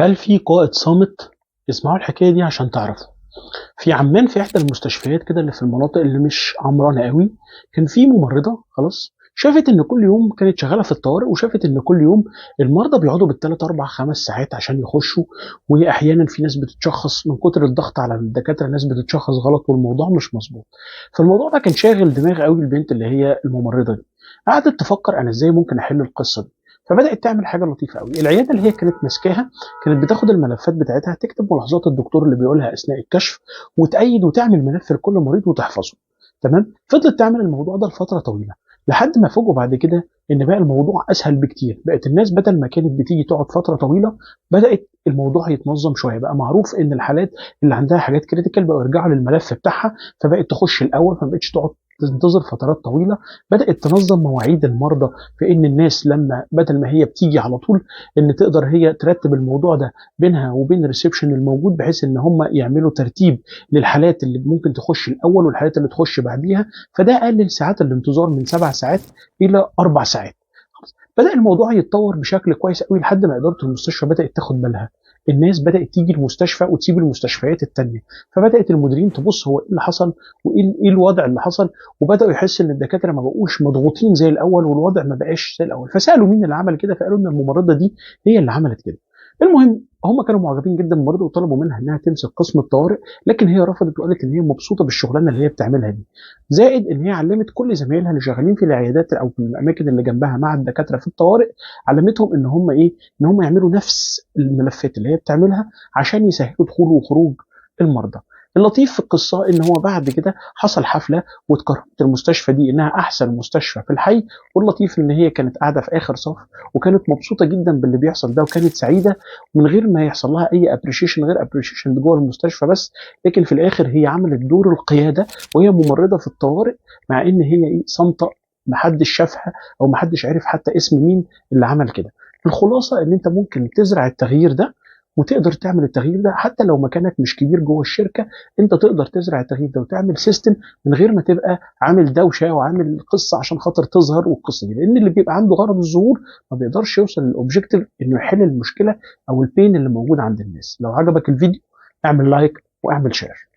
هل في قائد صامت؟ اسمعوا الحكاية دي عشان تعرفوا. في عمان في إحدى المستشفيات كده اللي في المناطق اللي مش عمرانة قوي، كان في ممرضة خلاص شافت إن كل يوم كانت شغالة في الطوارئ، وشافت إن كل يوم المرضى بيقعدوا بالثلاث أربع خمس ساعات عشان يخشوا، وأحيانا في ناس بتتشخص من كتر الضغط على الدكاترة، ناس بتتشخص غلط والموضوع مش مظبوط. فالموضوع ده كان شاغل دماغ قوي البنت اللي هي الممرضة دي. قعدت تفكر أنا إزاي ممكن أحل القصة دي. فبدأت تعمل حاجة لطيفة قوي. العيادة اللي هي كانت ماسكاها كانت بتاخد الملفات بتاعتها، تكتب ملاحظات الدكتور اللي بيقولها أثناء الكشف، وتأيد وتعمل ملف لكل مريض وتحفظه. تمام. فضلت تعمل الموضوع ده لفترة طويلة، لحد ما فوجئوا بعد كده ان بقى الموضوع اسهل بكتير. بقت الناس بدل ما كانت بتيجي تقعد فتره طويله، بدات الموضوع يتنظم شويه. بقى معروف ان الحالات اللي عندها حاجات كريتيكال بقوا يرجعوا للملف بتاعها، فبقت تخش الاول، فما بقتش تقعد تنتظر فترات طويله. بدات تنظم مواعيد المرضى، في ان الناس لما بدل ما هي بتيجي على طول، ان تقدر هي ترتب الموضوع ده بينها وبين الريسبشن الموجود، بحيث ان هم يعملوا ترتيب للحالات اللي ممكن تخش الاول والحالات اللي تخش بعديها. فده قلل ساعات الانتظار من 7 ساعات الى 4 ساعات. بدأ الموضوع يتطور بشكل كويس قوي، لحد ما إدارة المستشفى بدأت تاخد بالها. الناس بدأت تيجي المستشفى وتسيب المستشفيات التانية. فبدأت المديرين تبص هو ايه اللي حصل، وايه الوضع اللي حصل. وبدأوا يحسوا ان الدكاترة ما بقوش مضغوطين زي الأول، والوضع ما بقاش زي الأول. فسألوا مين اللي عمل كده، فقالوا ان الممرضة دي هي اللي عملت كده. المهم هم كانوا معجبين جدا برضه، وطلبوا منها انها تمسك قسم الطوارئ، لكن هي رفضت وقالت ان هي مبسوطه بالشغلانه اللي هي بتعملها دي. زائد ان هي علمت كل زمايلها اللي شغالين في العيادات او في الاماكن اللي جنبها مع الدكاتره في الطوارئ، علمتهم ان هم ايه، ان هم يعملوا نفس الملفات اللي هي بتعملها عشان يسهلوا دخول وخروج المرضى. اللطيف في القصه ان هو بعد كده حصل حفله، واتكرمت المستشفى دي انها احسن مستشفى في الحي. واللطيف ان هي كانت قاعده في اخر صف، وكانت مبسوطه جدا باللي بيحصل ده، وكانت سعيده من غير ما يحصل لها اي ابريشيشن، غير ابريشيشن جوه المستشفى بس. لكن في الاخر هي عملت دور القياده، وهي ممرضه في الطوارئ، مع ان هي ايه، صامته، محدش شافها، او محدش عرف حتى اسم مين اللي عمل كده. الخلاصه ان انت ممكن تزرع التغيير ده، وتقدر تعمل التغيير ده حتى لو مكانك مش كبير جوه الشركه. انت تقدر تزرع التغيير ده وتعمل سيستم من غير ما تبقى عامل دوشه وعامل قصه عشان خاطر تظهر. والقصه دي لان اللي بيبقى عنده غرض الظهور ما بيقدرش يوصل للاوبجيكتيف، انه يحل المشكله او البين اللي موجود عند الناس. لو عجبك الفيديو اعمل لايك واعمل شير.